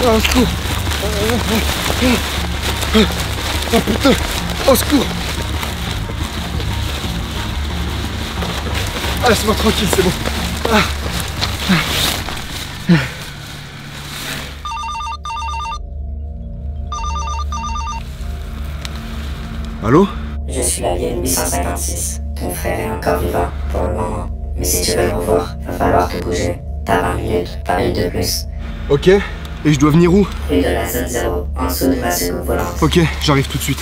Au secours. Oh putain. Au secours. Ah, laisse-moi tranquille, c'est bon. Allô? Je suis l'alien 856. Ton frère est encore vivant pour le moment. Mais si tu veux le revoir, va falloir te bouger. T'as 20 minutes, pas une de plus. Ok, et je dois venir où? Rue de la zone 0, en dessous de la seconde volante. Ok, j'arrive tout de suite.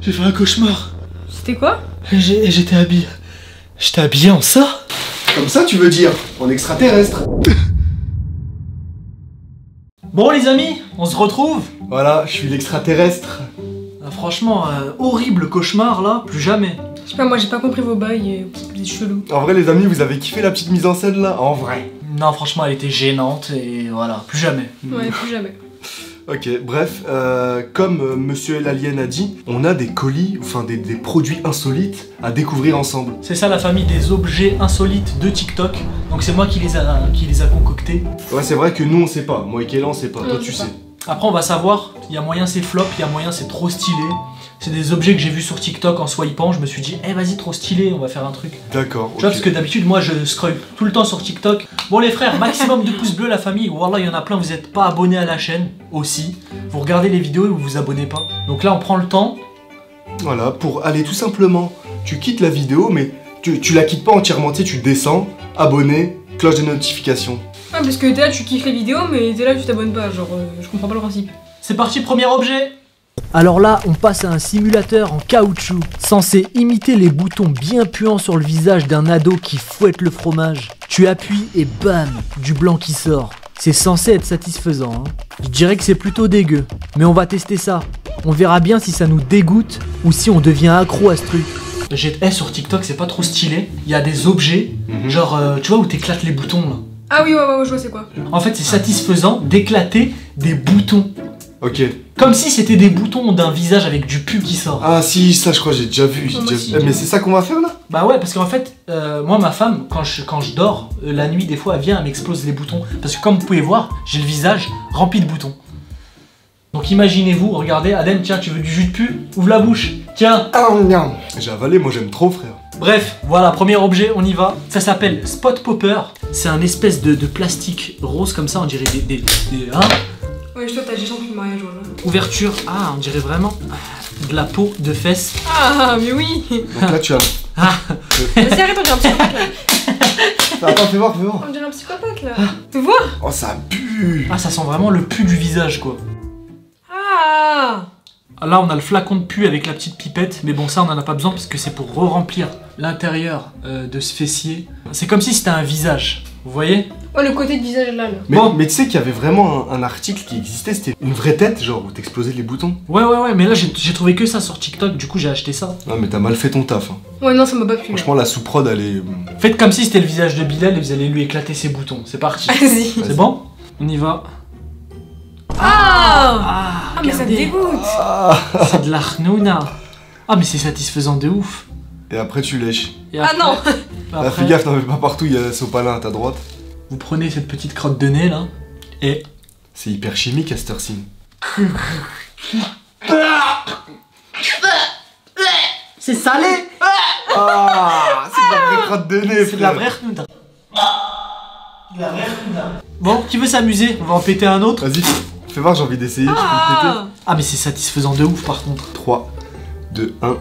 J'ai fait un cauchemar. C'était quoi? J'étais habillé en ça? Comme ça, tu veux dire? En extraterrestre. Bon les amis, on se retrouve. Voilà, je suis l'extraterrestre. Ah, franchement, horrible cauchemar là, plus jamais. Je sais pas, moi j'ai pas compris vos bails, c'est chelou. En vrai, les amis, vous avez kiffé la petite mise en scène là? En vrai. Non, franchement, elle était gênante et voilà, plus jamais. Ouais, plus jamais. Ok, bref, comme Monsieur l'Alien a dit, on a des colis, enfin des produits insolites à découvrir ensemble. C'est ça la famille des objets insolites de TikTok. Donc c'est moi qui les a concoctés. Ouais, c'est vrai que nous on sait pas. Moi et Kélan on sait pas. Toi tu sais. Après on va savoir, il y a moyen c'est flop, il y a moyen c'est trop stylé. C'est des objets que j'ai vus sur TikTok en swipant, je me suis dit, eh vas-y trop stylé, on va faire un truc. D'accord. Tu vois, parce que d'habitude moi je scroll tout le temps sur TikTok. Bon les frères, maximum de pouces bleus la famille. Wallah, il y en a plein, vous n'êtes pas abonnés à la chaîne aussi. Vous regardez les vidéos et vous vous abonnez pas. Donc là on prend le temps. Voilà, pour aller tout simplement, tu quittes la vidéo mais tu la quittes pas entièrement, tu sais, tu descends, abonné, cloche des notifications. Ouais, parce que t'es là, tu kiffes les vidéos, mais t'es là, tu t'abonnes pas, genre, je comprends pas le principe. C'est parti, premier objet. Alors là, on passe à un simulateur en caoutchouc, censé imiter les boutons bien puants sur le visage d'un ado qui fouette le fromage. Tu appuies et bam, du blanc qui sort. C'est censé être satisfaisant, hein. Je dirais que c'est plutôt dégueu, mais on va tester ça. On verra bien si ça nous dégoûte ou si on devient accro à ce truc. Sur TikTok, c'est pas trop stylé. Il y a des objets, genre, tu vois, où t'éclates les boutons là. Ah oui, ouais, je vois c'est quoi. En fait, c'est satisfaisant d'éclater des boutons. Ok. Comme si c'était des boutons d'un visage avec du pu qui sort. Ah si, ça je crois j'ai déjà vu. Mais c'est ça qu'on va faire là? Bah ouais, parce qu'en fait, moi ma femme, quand je dors, la nuit des fois elle vient, elle m'explose les boutons. Parce que comme vous pouvez voir, j'ai le visage rempli de boutons. Donc imaginez-vous, regardez, Adem, tiens, tu veux du jus de pu? Ouvre la bouche, tiens. Ah non. J'ai avalé, moi j'aime trop frère. Bref, voilà, premier objet, on y va. Ça s'appelle Spot Popper. C'est un espèce de plastique rose comme ça, on dirait des hein? Ouais, je trouve que t'as déjà plus de mariage, voilà. Ouverture, on dirait vraiment de la peau de fesses. Ah, mais oui. Donc là tu as... Vas-y, arrête, on dirait un psychopathe là. Attends, fais voir. On dirait un psychopathe là. Fais voir. Oh ça pue. Ah, ça sent vraiment le pu du visage quoi. Ah. Là, on a le flacon de pu avec la petite pipette, mais bon, ça, on en a pas besoin parce que c'est pour re-remplir l'intérieur de ce fessier. C'est comme si c'était un visage, vous voyez? Ouais, le côté de visage là. Mais tu sais qu'il y avait vraiment un article qui existait, c'était une vraie tête, genre où t'explosais les boutons. Ouais, mais là, j'ai trouvé que ça sur TikTok, du coup, j'ai acheté ça. Non, mais t'as mal fait ton taf. Hein. Ouais, non, ça m'a pas plu. Franchement, la sous-prod, elle est... Faites comme si c'était le visage de Bilal et vous allez lui éclater ses boutons. C'est parti. Vas-y. C'est bon? On y va. Ah, mais ça me dégoûte. C'est de la khnouna. Ah, mais c'est satisfaisant de ouf. Et après, tu lèches. Et après, non. Ah, fais gaffe, t'en mets pas partout, il y a la sopalin à ta droite. Vous prenez cette petite crotte de nez là, et... C'est hyper chimique à cette heure-ci. C'est salé. Ah, c'est de la vraie crotte de nez, C'est de la vraie khnouna. Bon, qui veut s'amuser? On va en péter un autre. Vas-y, fais voir, j'ai envie d'essayer, tu peux le péter. Ah, mais c'est satisfaisant de ouf par contre. 3, 2, 1...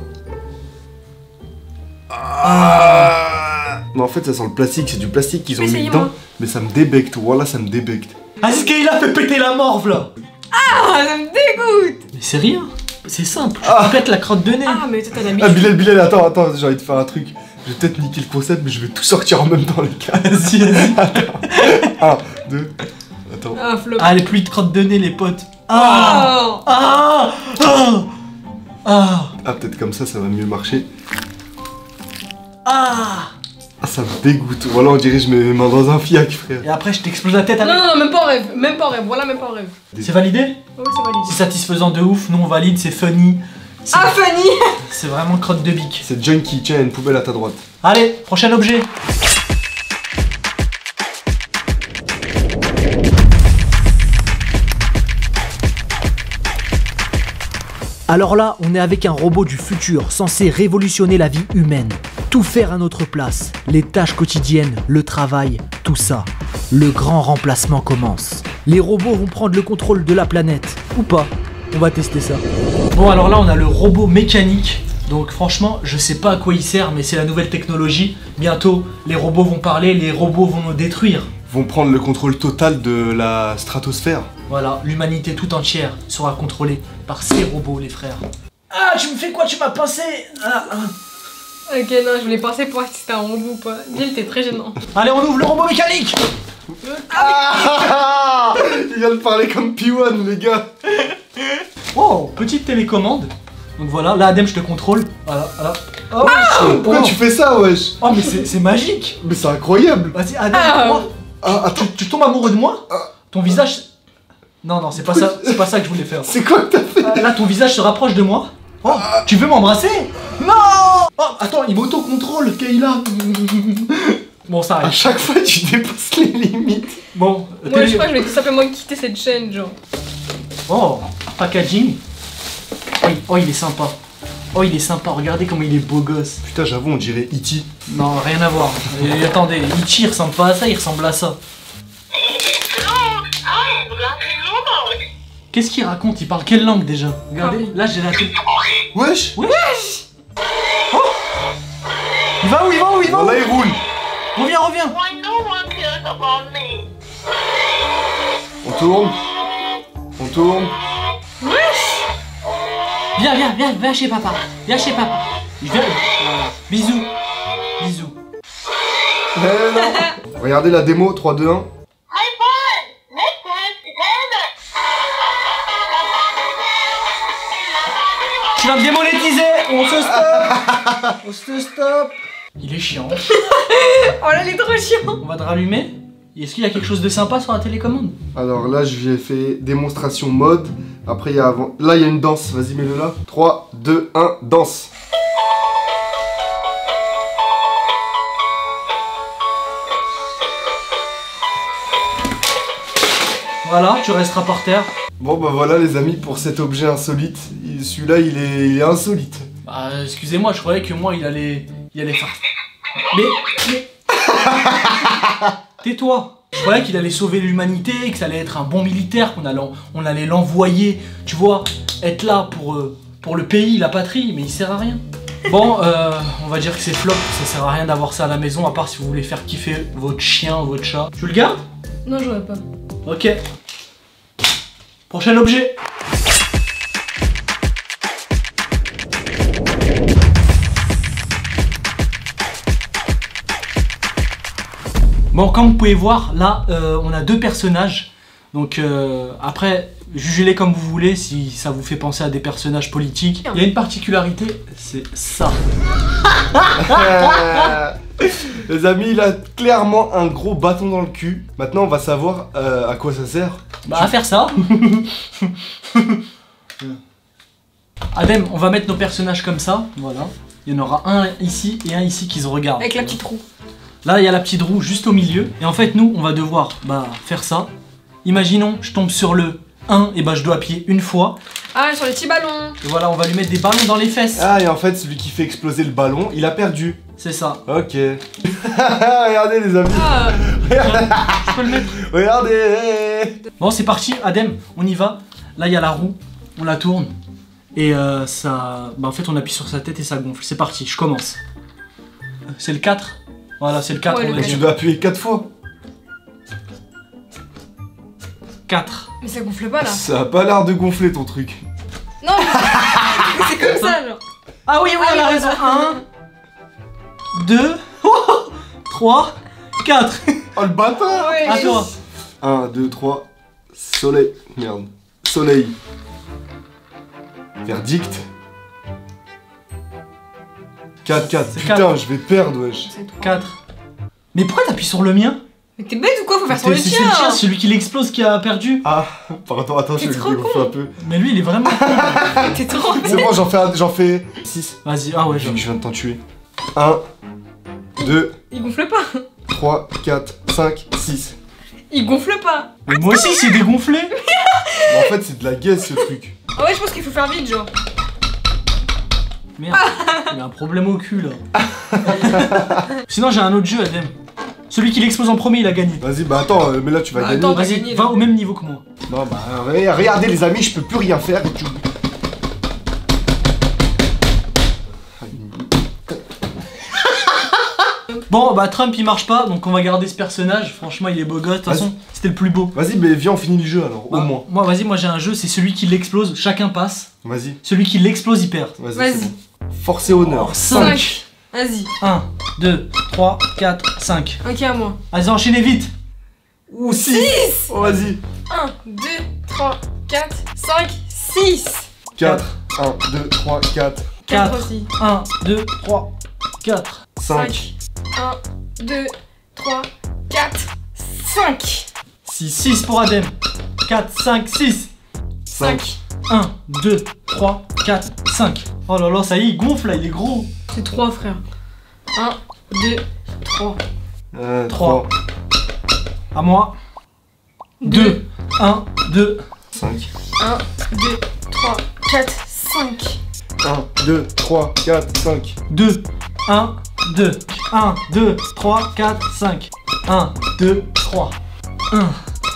Mais en fait ça sent le plastique, c'est du plastique qu'ils ont mis dedans. Mais ça me débecte, voilà ça me débecte. Ah, c'est ce qu'il a fait péter la morve là. Ah, ça me dégoûte. Mais c'est rien, c'est simple, tu pètes la crotte de nez. Ah, mais toi t'as la Ah Bilal, attends, j'ai envie de faire un truc. Je vais peut-être niquer le concept, mais je vais tout sortir en même temps, les gars. Vas-y, vas-y. Attends. 1, 2. Attends. Ah, flop. Ah, les pluies de crottes de nez, les potes. Ah Oh. Ah Ah Ah Ah, peut-être comme ça va mieux marcher. Ah Ah, ça me dégoûte. Voilà, on dirait que je mets mes mains dans un fiac, frère. Et après, je t'explose la tête Non, avec. non, non, même pas en rêve. Même pas en rêve. Voilà, même pas en rêve. C'est validé? Oui, c'est valide. C'est satisfaisant de ouf, nous on valide, c'est funny. C'est Ah, Fanny. c'est vraiment crotte de bique. C'est Junkie, tiens, une poubelle à ta droite. Allez, prochain objet. Alors là, on est avec un robot du futur censé révolutionner la vie humaine. Tout faire à notre place, les tâches quotidiennes, le travail, tout ça. Le grand remplacement commence. Les robots vont prendre le contrôle de la planète. Ou pas. On va tester ça. Bon, alors là, on a le robot mécanique. Donc franchement, je sais pas à quoi il sert, mais c'est la nouvelle technologie. Bientôt, les robots vont parler, les robots vont nous détruire. Vont prendre le contrôle total de la stratosphère. Voilà, l'humanité tout entière sera contrôlée par ces robots, les frères. Ah, tu me fais quoi? Tu m'as pincé. Ok, non, je voulais penser pour voir si c'était un robot ou pas. Bill, t'es très gênant. Allez, on ouvre le robot mécanique. Ah il vient de parler comme P1, les gars. Oh, petite télécommande. Donc voilà, là, Adem, je te contrôle. Voilà, voilà. Oh, Pourquoi tu fais ça, wesh? oh mais c'est magique. Mais c'est incroyable. Vas-y, Adem, Ah. moi. Ah, attends, Tu tombes amoureux de moi? Ah. Ton visage... Non, non, c'est pas ça, c'est pas ça que je voulais faire. c'est quoi que t'as fait? Là, ton visage se rapproche de moi. Oh, tu veux m'embrasser? Non. Oh, attends, il m'auto-contrôle, Kayla. Bon, ça À arrive. chaque fois, tu dépasses les limites. Bon, Moi, je crois que je vais tout simplement quitter cette chaîne, genre. Oh, packaging. Oh, il est sympa. Oh, il est sympa, regardez comment il est beau gosse. Putain, j'avoue, on dirait E.T. Non, rien à voir. Et attendez, Ichi, il ressemble pas à ça, il ressemble à ça. Qu'est-ce qu'il raconte? Il parle quelle langue déjà? Regardez, là j'ai la tête. Wesh. Wesh. Oh. Il va où? Il va où? Il va où? Là, il roule. Reviens, reviens. On tourne. On tourne. Viens, viens, viens, viens chez papa. Viens chez papa. Je viens. Voilà. Bisous. Bisous. Mais non. Regardez la démo, 3, 2, 1. Tu vas me démonétiser. On se stoppe. On se stoppe. Il est chiant. Oh là, il est trop chiant. On va te rallumer. Est-ce qu'il y a quelque chose de sympa sur la télécommande? Alors là, je lui ai fait démonstration mode. Après, il y a avant. Là, il y a une danse. Vas-y, mets-le là. 3, 2, 1, danse. Voilà, tu resteras par terre. Bon, bah voilà, les amis, pour cet objet insolite. Celui-là, il est insolite. Bah, excusez-moi, je croyais que moi, il allait faire... Mais... Tais-toi. Je croyais qu'il allait sauver l'humanité, que ça allait être un bon militaire, on allait l'envoyer, tu vois, être là pour le pays, la patrie, mais il sert à rien. Bon, on va dire que c'est flop, ça sert à rien d'avoir ça à la maison, à part si vous voulez faire kiffer votre chien ou votre chat. Tu le gardes? Non, j'aurais pas. Ok. Prochain objet. Bon, comme vous pouvez voir, là, on a deux personnages. Donc, après, jugez-les comme vous voulez, si ça vous fait penser à des personnages politiques. Il y a une particularité, c'est ça. Les amis, il a clairement un gros bâton dans le cul. Maintenant, on va savoir à quoi ça sert. Bah, à faire ça. Adem, on va mettre nos personnages comme ça. Voilà. Il y en aura un ici et un ici qui se regardent. Avec la petite roue. Là, il y a la petite roue juste au milieu. Et en fait, nous, on va devoir faire ça. Imaginons, je tombe sur le 1, et je dois appuyer une fois. Ah, sur les petits ballons. Et voilà, on va lui mettre des ballons dans les fesses. Ah, et en fait, celui qui fait exploser le ballon, il a perdu. C'est ça. Ok. Regardez, les amis. Ah, Je peux le mettre. Regardez. Bon, c'est parti, Adem, on y va. Là, il y a la roue, on la tourne. Et ça... en fait, on appuie sur sa tête et ça gonfle. C'est parti, je commence. C'est le 4. Voilà, c'est le 4, Ouais, on le va Tu dire. dois appuyer 4 fois. 4. mais ça gonfle pas là. Ça a pas l'air de gonfler ton truc. Non, mais c'est comme ça, genre. Ah oui, oui, elle a raison. 1, 2, 3, 4. Oh le bâtard. Ouais. À toi. 1, 2, 3. Soleil. Merde. Soleil. Verdict. 4, 4. C'est Putain, 4. je vais perdre, wesh. C'est trois. 4. Mais pourquoi t'appuies sur le mien? Mais t'es bête ou quoi? Faut faire sur le C'est tien. le tien, celui qui l'explose qui a perdu. Ah, pardon, attends, je T'es vais trop le faire un peu. Mais lui il est vraiment con. T'es trop. C'est bon, j'en fais 6. Vas-y, ah ouais, Vu que je viens de t'en tuer. 1, 2, Il gonfle pas. 3, 4, 5, 6. Il gonfle pas. Mais moi aussi c'est dégonflé. Mais en fait, c'est de la gaze ce truc. Ah ouais, je pense qu'il faut faire vite, genre. Merde, il a un problème au cul là. Sinon j'ai un autre jeu Adem. Celui qui l'explose en premier il a gagné. Vas-y, bah attends, mais là tu vas Bah, gagner. attends, bah, Vas-y, gagné, va là. au même niveau que moi. Non, bah regardez les amis, je peux plus rien faire. Et tu... Bon bah Trump il marche pas donc on va garder ce personnage. Franchement il est beau gosse, de toute façon c'était le plus beau. Vas-y, mais viens, on finit le jeu alors, Bah, au moins. Moi vas-y, moi j'ai un jeu, c'est celui qui l'explose, chacun passe. Vas-y, Celui qui l'explose il perd. vas-y. Vas-y. c'est bon. Force et honneur. 5. Vas-y. 1, 2, 3, 4, 5. Ok, à moi. Vas-y enchaînez vite. Ou 6. Oh, vas-y. 1, 2, 3, 4, 5, 6. 4. 1, 2, 3, 4, 4 4. aussi. 1, 2, 3, 4. 5, 1, 2, 3, 4, 5. 6 pour Adem. 4, 5, 6. 5. 1, 2, 3, 4, 5. Oh là là, ça y est, il gonfle là, il est gros. C'est 3, frère. 1, 2, 3. 3. À moi. 2. 1, 2. 5. 1, 2, 3, 4, 5. 1, 2, 3, 4, 5. 2. 1, 2. 1, 2, 3, 4, 5. 1, 2, 3. 1,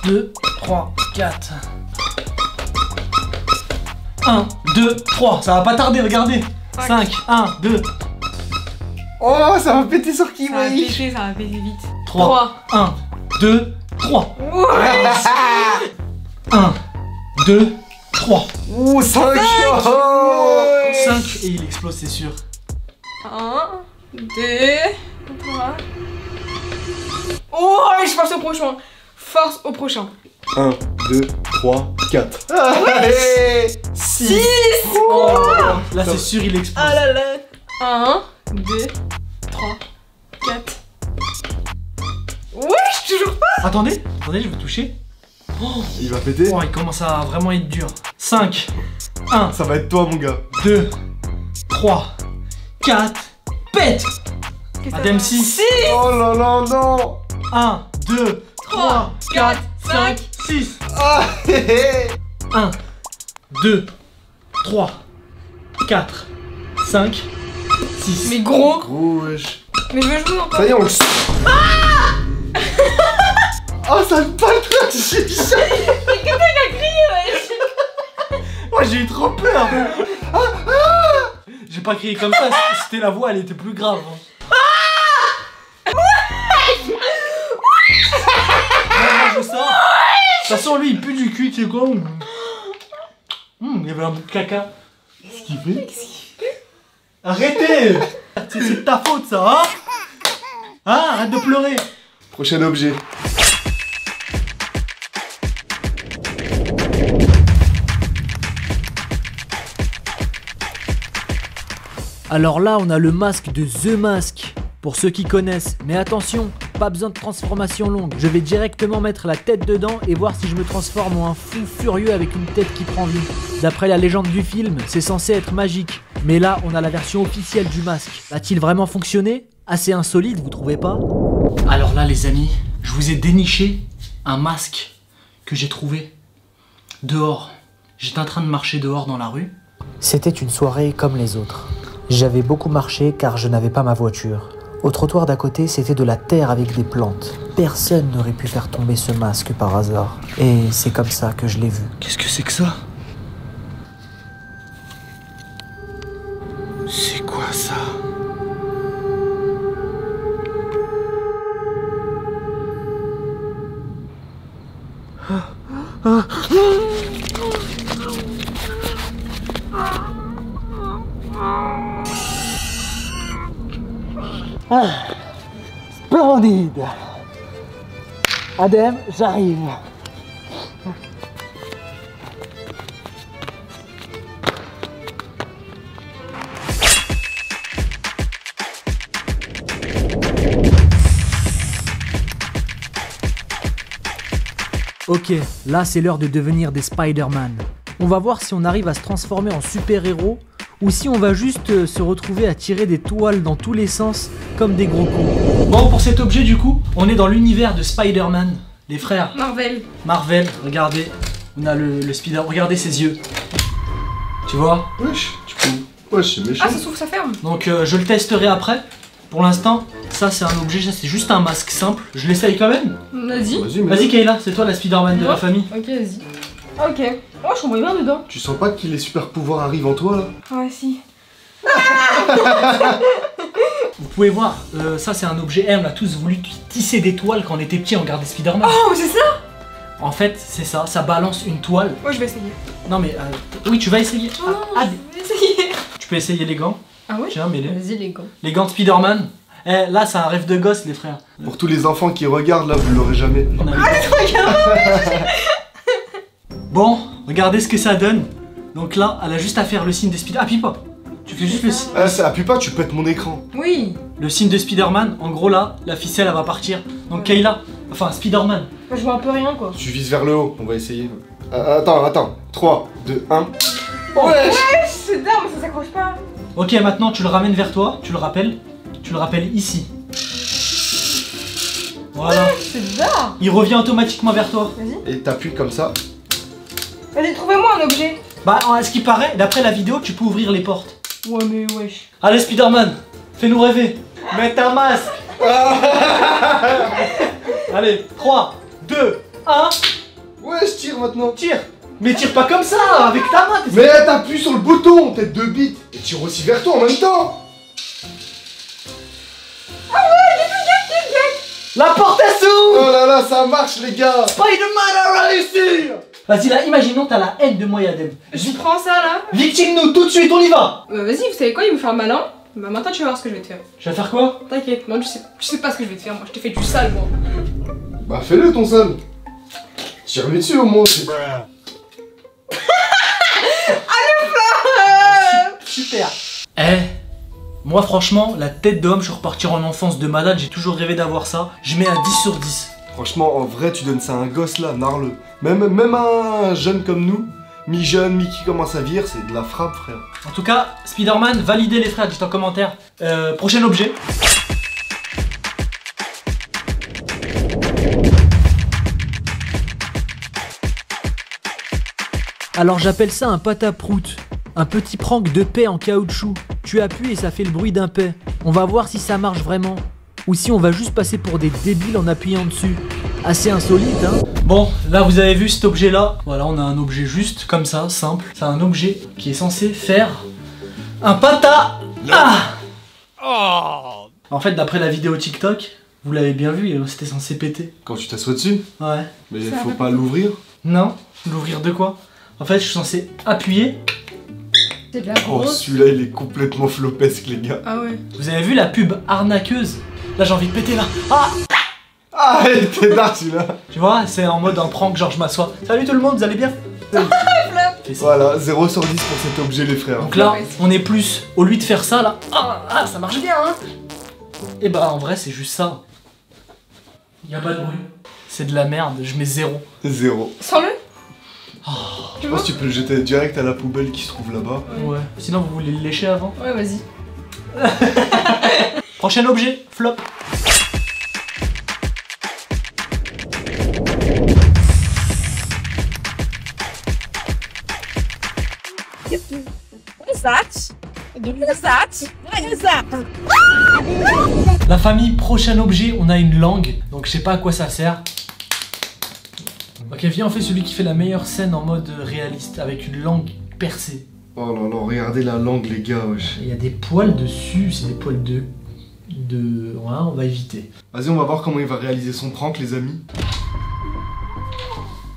2, 3, 4. 1, 2, 3. Ça va pas tarder, regardez. 5, 1, 2, Oh, ça va péter sur qui, Ça va wesh? péter, ça va péter vite. 3. 1, 2, 3. Ouais. 1, 2, 3. Ouh, 5. 5 et il explose, c'est sûr. 1, 2, 3. Oh, je force au prochain. Force au prochain. 1, 2, 3, 4. Allez 6. Oh, là, c'est sûr, il explose. Ah là là. 1, 2, 3, 4. Wesh, toujours pas. Attendez, je vais toucher. Il va péter. Oh, il commence à vraiment être dur. 5, 1, Ça va être toi, mon gars. 2, 3, 4, pète. Adem 6. Oh là là, non. 1, 2, 3, 4, 5, 6. Ah, hé, hé. 1, 2, 3, 4, 5, 6. Mais gros. Gros, wesh. Mais je veux jouer encore. Ça y est, on le sait. Oh, ça me parle trop de chicha. Moi j'ai eu trop peur. J'ai pas crié comme ça, c'était la voix, elle était plus grave. Non, je sors. De toute façon, lui il pue du cul, tu sais quoi. Il y avait un bout de caca. Qu'est-ce qu'il fait? Arrêtez. C'est de ta faute ça, hein? Hein? Arrête de pleurer. Prochain objet. Alors là, on a le masque de The Mask, pour ceux qui connaissent. Mais attention, pas besoin de transformation longue. Je vais directement mettre la tête dedans et voir si je me transforme en un fou furieux avec une tête qui prend vie. D'après la légende du film, c'est censé être magique. Mais là, on a la version officielle du masque. A-t-il vraiment fonctionné? Assez insolite, vous trouvez pas? Alors là les amis, je vous ai déniché un masque que j'ai trouvé dehors. J'étais en train de marcher dehors dans la rue. C'était une soirée comme les autres. J'avais beaucoup marché car je n'avais pas ma voiture. Au trottoir d'à côté, c'était de la terre avec des plantes. Personne n'aurait pu faire tomber ce masque par hasard. Et c'est comme ça que je l'ai vu. Qu'est-ce que c'est que ça? C'est quoi ça? Splendide. Adem, j'arrive. Ok, là c'est l'heure de devenir des Spider-Man. On va voir si on arrive à se transformer en super-héros ou si on va juste se retrouver à tirer des toiles dans tous les sens comme des gros cons. Bon, pour cet objet du coup, on est dans l'univers de Spider-Man. Les frères Marvel. Regardez, on a le Spider, regardez ses yeux. Tu vois? Wesh, tu peux... Wesh, c'est méchant. Ah, ça s'ouvre, ça ferme. Donc je le testerai après. Pour l'instant, ça c'est un objet, ça c'est juste un masque simple. Je l'essaye quand même. Vas-y. Vas-y Kayla, c'est toi la Spider-Man de la famille. Ok, vas-y. Ok. Oh, je comprends bien dedans. Tu sens pas que les super pouvoirs arrivent en toi là? Ouais, si. Vous pouvez voir, ça c'est un objet. On a tous voulu tisser des toiles quand on était petit, on regardait Spider-Man. Oh, c'est ça? En fait, c'est ça, ça balance une toile. Ouais, je vais essayer. Non mais, oui, tu vas essayer. Oh, Ah, je vais essayer. tu peux essayer les gants. Ah ouais? Tiens, mets-les. Vas-y, les gants. Les gants de Spider-Man. Eh, là, c'est un rêve de gosse, les frères. Pour tous les enfants qui regardent là, vous l'aurez jamais. On a les gants. Bon, regardez ce que ça donne. Donc là, elle a juste à faire le signe de Spider-Man. Appuie pas. Tu fais juste Ah, ça appuie pas, tu pètes mon écran. Oui. le signe de Spider-Man. En gros, là, la ficelle, elle va partir. Donc Kayla, enfin Spider-Man. Moi, je vois un peu rien, quoi. Tu vises vers le haut, on va essayer. Attends. 3, 2, 1. Ouais. C'est dingue, mais ça s'accroche pas. Ok, maintenant tu le ramènes vers toi, tu le rappelles ici. Voilà. C'est bizarre. Il revient automatiquement vers toi. Vas-y. Et t'appuies comme ça. Vas-y, trouvez-moi un objet. Bah, à ce qui paraît, d'après la vidéo, tu peux ouvrir les portes. Ouais, mais wesh. Allez, Spider-Man, fais-nous rêver. Mets un masque. Allez, 3, 2, 1, Ouais, je tire maintenant. tire. Mais tire pas comme ça, avec ta main. Mais t'appuies sur le bouton, tête de bite. Et tire aussi vers toi en même temps. La porte est s'ouvre. Oh là là, ça marche les gars. Spider-Man a réussi. Vas-y, là, imaginons t'as la haine de moi et Adem. Je prends ça là. Victime-nous tout de suite, on y va. Bah, vas-y, vous savez quoi, il me fait un malin. Bah, maintenant, tu vas voir ce que je vais te faire. Je vais faire quoi? T'inquiète, moi, tu sais pas ce que je vais te faire. Moi, je t'ai fait du sale, moi. Bah fais-le ton sale. Tire-lui dessus au moins. Super. Moi franchement, la tête d'homme, je suis reparti en enfance de malade, j'ai toujours rêvé d'avoir ça. Je mets un 10 sur 10. Franchement, en vrai, tu donnes ça à un gosse là, narle. Même un jeune comme nous, mi-jeune, mi-qui commence à vieillir, c'est de la frappe, frère. En tout cas, Spider-Man, validez les frères, dites en commentaire. Prochain objet. Alors j'appelle ça un pâte à prout. Un petit prank de paix en caoutchouc. Tu appuies et ça fait le bruit d'un paix. On va voir si ça marche vraiment. Ou si on va juste passer pour des débiles en appuyant dessus. Assez insolite, hein. Bon, là vous avez vu cet objet là. Voilà, on a un objet juste comme ça, simple. C'est un objet qui est censé faire un pâte à... Ah. En fait, d'après la vidéo TikTok, vous l'avez bien vu, c'était censé péter. Quand tu t'assois dessus. Ouais. Mais Ça faut va pas pas. l'ouvrir. Non, l'ouvrir de quoi? En fait, je suis censé appuyer. C'est de la Oh, grosse. celui-là, il est complètement flopesque, les gars. Ah ouais. Vous avez vu la pub arnaqueuse? Là, j'ai envie de péter là. Ah! Ah, il était là, celui-là. Tu vois, c'est en mode un prank, genre je m'assois. Salut tout le monde, vous allez bien? Fais ça. Voilà, 0 sur 10 pour cet objet, les frères. Donc là, on est plus, au lieu de faire ça là, ça marche bien hein. Et bah en vrai c'est juste ça. Y a pas de bruit. C'est de la merde, je mets 0. 0. Sens-le. Je pense que tu peux le jeter direct à la poubelle qui se trouve là-bas. Ouais. Sinon vous voulez le lécher avant? Ouais, vas-y. Prochain objet, flop. La famille, prochain objet, on a une langue. Donc je sais pas à quoi ça sert. Ok, viens, on fait celui qui fait la meilleure scène en mode réaliste, avec une langue percée. Oh là là, regardez la langue, les gars, wesh. Il y a des poils dessus, c'est des poils de... Ouais, on va éviter. Vas-y, on va voir comment il va réaliser son prank, les amis.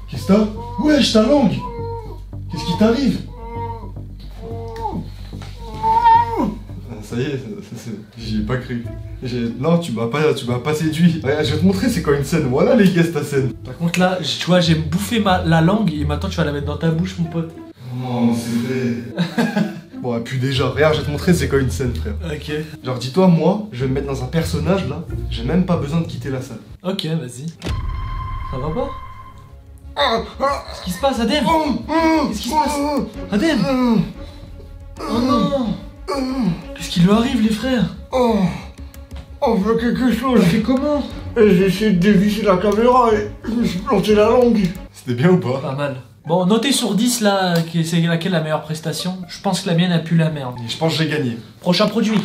Qu'est-ce que t'as? Wesh, ta langue. Qu'est-ce qui t'arrive? Ça ça y est, j'y ai pas cru. Non, tu m'as pas séduit. Regarde, je vais te montrer c'est quoi une scène. Voilà les gars, ta scène. Par contre là, tu vois, j'ai bouffé la langue et maintenant tu vas la mettre dans ta bouche, mon pote. Non, c'est vrai. Bon, puis déjà, regarde, je vais te montrer c'est quoi une scène, frère. Ok. Genre, dis-toi, moi, je vais me mettre dans un personnage là. J'ai même pas besoin de quitter la salle. Ok, vas-y. Ça va pas? Qu'est-ce qui se passe, Adem? Qu'est-ce qui se passe? Adem! Oh non! Qu'est-ce qui lui arrive, les frères? On veut quelque chose. Il fait comment? J'ai essayé de dévisser la caméra et je me suis planté la langue. C'était bien ou pas? Pas mal. Bon, notez sur 10 là, c'est laquelle la meilleure prestation. Je pense que la mienne a pu la merde. Je pense que j'ai gagné. Prochain produit.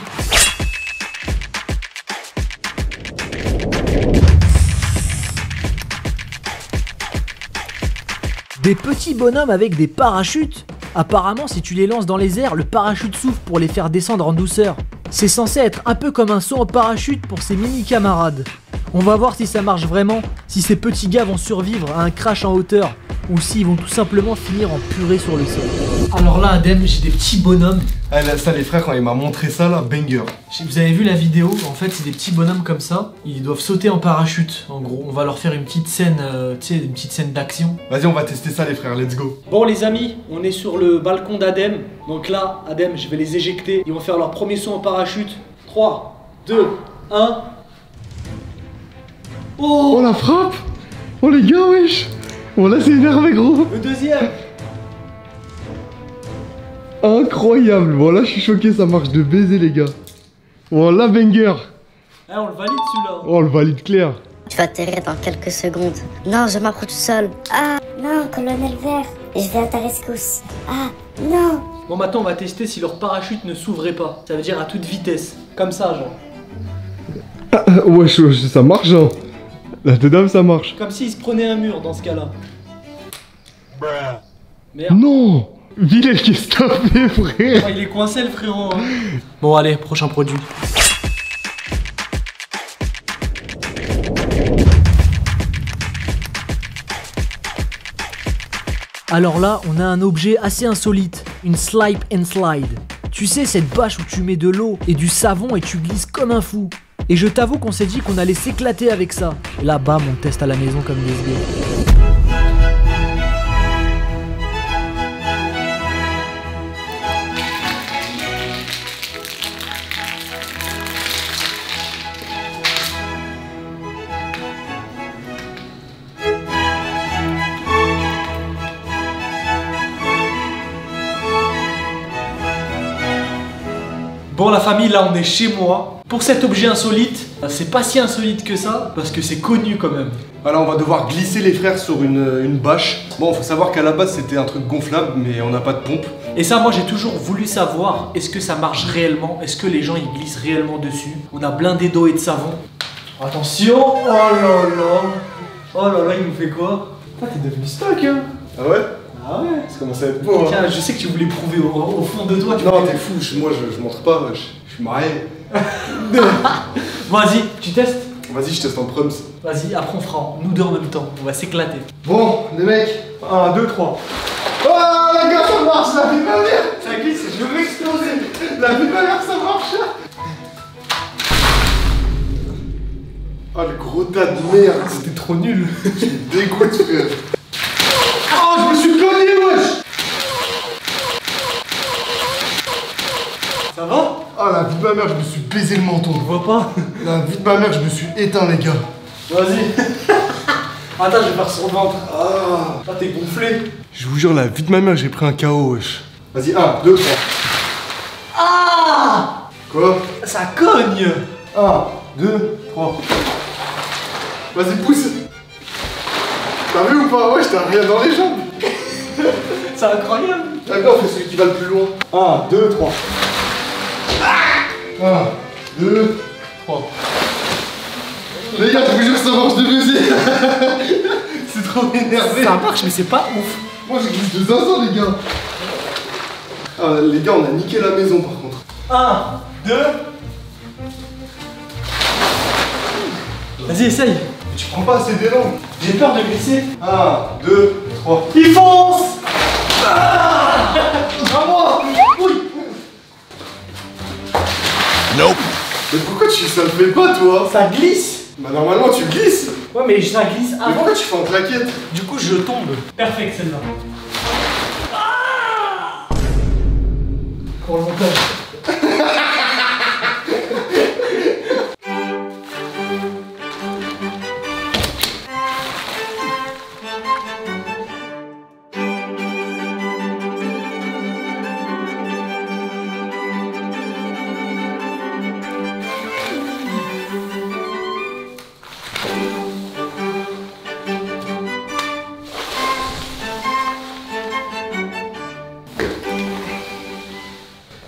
Des petits bonhommes avec des parachutes. Apparemment, si tu les lances dans les airs, le parachute s'ouvre pour les faire descendre en douceur. C'est censé être un peu comme un saut en parachute pour ses mini-camarades. On va voir si ça marche vraiment, si ces petits gars vont survivre à un crash en hauteur, ou s'ils vont tout simplement finir en purée sur le sol. Alors là, Adem, j'ai des petits bonhommes. Ah là, ça les frères, quand il m'a montré ça là, banger. Vous avez vu la vidéo? En fait, c'est des petits bonhommes comme ça. Ils doivent sauter en parachute. En gros, on va leur faire une petite scène, tu sais, une petite scène d'action. Vas-y, on va tester ça les frères, let's go. Bon les amis, on est sur le balcon d'Adem. Donc là, Adem, je vais les éjecter. Ils vont faire leur premier saut en parachute. 3, 2, 1. Oh, Oh la frappe! Oh les gars, wesh! Bon là c'est énervé gros! le deuxième. Incroyable! Bon là je suis choqué, ça marche de baiser les gars. Bon là banger! Eh, on le valide celui-là. Oh on le valide clair! Tu vas atterrir dans quelques secondes. Non, je m'approche tout seul. Ah, non, colonel Vert. Je vais à ta rescousse. Ah, non. Bon maintenant on va tester si leur parachute ne s'ouvrait pas. Ça veut dire à toute vitesse. Comme ça genre. Wesh, ça marche hein! La dame ça marche! Comme s'ils se prenaient un mur dans ce cas-là. Merde. Non! Village qui est stoppé frère! Oh, il est coincé le frérot. Hein. Bon allez, prochain produit. Alors là, on a un objet assez insolite, une slide and slide. Tu sais, cette bâche où tu mets de l'eau et du savon et tu glisses comme un fou. Et je t'avoue qu'on s'est dit qu'on allait s'éclater avec ça. Là, bam, on teste à la maison comme des sgay. Bon la famille, là on est chez moi. Pour cet objet insolite, c'est pas si insolite que ça, parce que c'est connu quand même. Voilà, on va devoir glisser les frères sur une bâche. Bon, faut savoir qu'à la base c'était un truc gonflable, mais on n'a pas de pompe. Et ça, moi j'ai toujours voulu savoir, est-ce que ça marche réellement? Est-ce que les gens ils glissent réellement dessus? On a blindé d'eau et de savon. Attention! Oh là là! Oh là là, il nous fait quoi? Ah, t'es devenu stock hein! Ah ouais? Ah ouais? Ça commence à être beau hein. Tiens, je sais que tu voulais prouver au fond de toi. Non, t'es fou, moi je montre pas, je suis marié. Vas-y, tu testes? Vas-y, je teste en proms. Vas-y, après on fera nous deux en même temps. On va s'éclater. Bon, les mecs, 1, 2, 3. Oh la gars, ça marche, la vie de ma mère! Ça glisse, je vais exploser! La vie de ma mère, ça marche! Oh le gros tas de merde, c'était trop nul! Tu me dégoûtes, frère! Oh, je me suis cogné, wesh! Ça va? Oh la vie de ma mère, je me suis baisé le menton! On voit pas? La vie de ma mère, je me suis éteint, les gars! Vas-y. Attends, je vais faire sur le ventre. Ah! Ah, t'es gonflé. Je vous jure, la vie de ma mère, j'ai pris un KO, wesh! Vas-y, 1, 2, 3. Ah! Quoi? Ça cogne. 1, 2, 3. Vas-y, pousse! T'as vu ou pas? Ouais, t'as rien dans les jambes! C'est incroyable. D'accord, on fait celui qui va le plus loin. 1, 2, 3. 1, 2, 3. Les gars, je vous jure, ça marche de baiser! C'est trop énervé! Ça marche, mais c'est pas ouf. Moi, j'ai glisse de zinzin, les gars! Ah, les gars, on a niqué la maison par contre. 1, 2. Vas-y, essaye. Tu prends pas assez d'élan. J'ai peur de glisser. 1, 2, 3. Il fonce. Ah, à moi. Oui. Mais pourquoi ça le fait pas, toi? Ça glisse. Bah normalement tu glisses. Ouais, mais ça glisse Mais avant. pourquoi tu fais en claquette? Du coup, je tombe. Perfect celle-là. Pour le montage.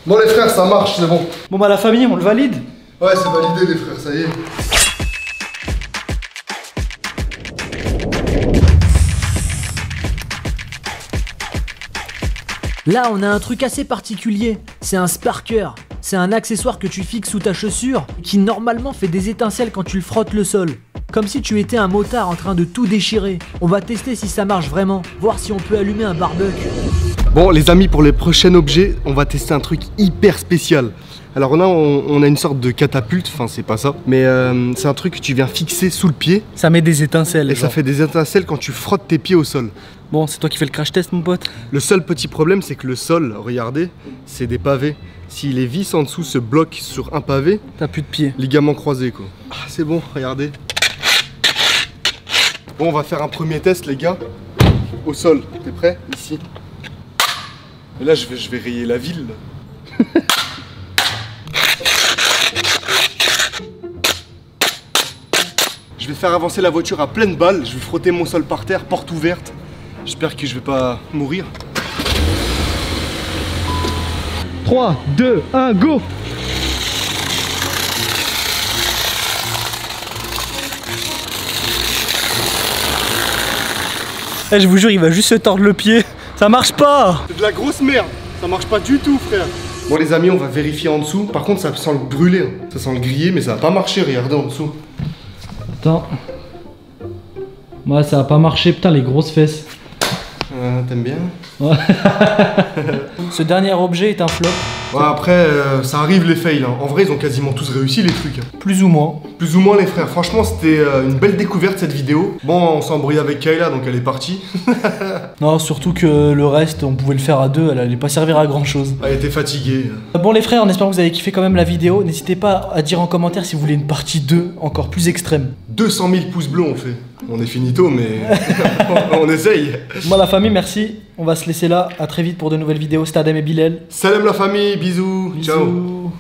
Bon les frères, ça marche, c'est bon. Bon bah la famille, on le valide. Ouais, c'est validé les frères, ça y est. Là, on a un truc assez particulier. C'est un sparker. C'est un accessoire que tu fixes sous ta chaussure qui normalement fait des étincelles quand tu le frottes le sol. Comme si tu étais un motard en train de tout déchirer. On va tester si ça marche vraiment, voir si on peut allumer un barbecue. Bon les amis, pour les prochains objets, on va tester un truc hyper spécial. Alors là, on a une sorte de catapulte, enfin c'est pas ça, mais c'est un truc que tu viens fixer sous le pied. Ça met des étincelles. Et ça fait des étincelles quand tu frottes tes pieds au sol. Bon, c'est toi qui fais le crash test, mon pote. Le seul petit problème, c'est que le sol, regardez, c'est des pavés. Si les vis en dessous se bloquent sur un pavé, T'as plus de pied. ligaments croisés quoi. Ah, c'est bon, regardez. Bon, on va faire un premier test les gars. Au sol, t'es prêt? Ici. Et là, je vais rayer la ville. Là. Je vais faire avancer la voiture à pleine balle. Je vais frotter mon sol par terre, porte ouverte. J'espère que je vais pas mourir. 3, 2, 1, go! Eh, je vous jure, il va juste se tordre le pied. Ça marche pas! C'est de la grosse merde. Ça marche pas du tout, frère. Bon, les amis, on va vérifier en dessous. Par contre, ça sent le brûler. Hein. Ça sent le griller, mais ça va pas marcher. Regardez en dessous. Attends. Ouais, ça a pas marché, putain, les grosses fesses. T'aimes bien? Ouais. Ce dernier objet est un flop. Ouais, après, ça arrive les fails. Hein. En vrai, ils ont quasiment tous réussi les trucs. Hein. Plus ou moins. Plus ou moins, les frères. Franchement, c'était une belle découverte cette vidéo. Bon, on s'est embrouillé avec Kayla, donc elle est partie. Non, surtout que le reste, on pouvait le faire à deux, elle allait pas servir à grand chose. Elle était fatiguée. Bon les frères, on espère que vous avez kiffé quand même la vidéo. N'hésitez pas à dire en commentaire si vous voulez une partie 2 encore plus extrême. 200 000 pouces bleus, on fait. On est finito, mais on essaye. Moi la famille, merci. On va se laisser là. À très vite pour de nouvelles vidéos. C'était Adem et Bilal. Salam la famille, bisous. Ciao. Bisous.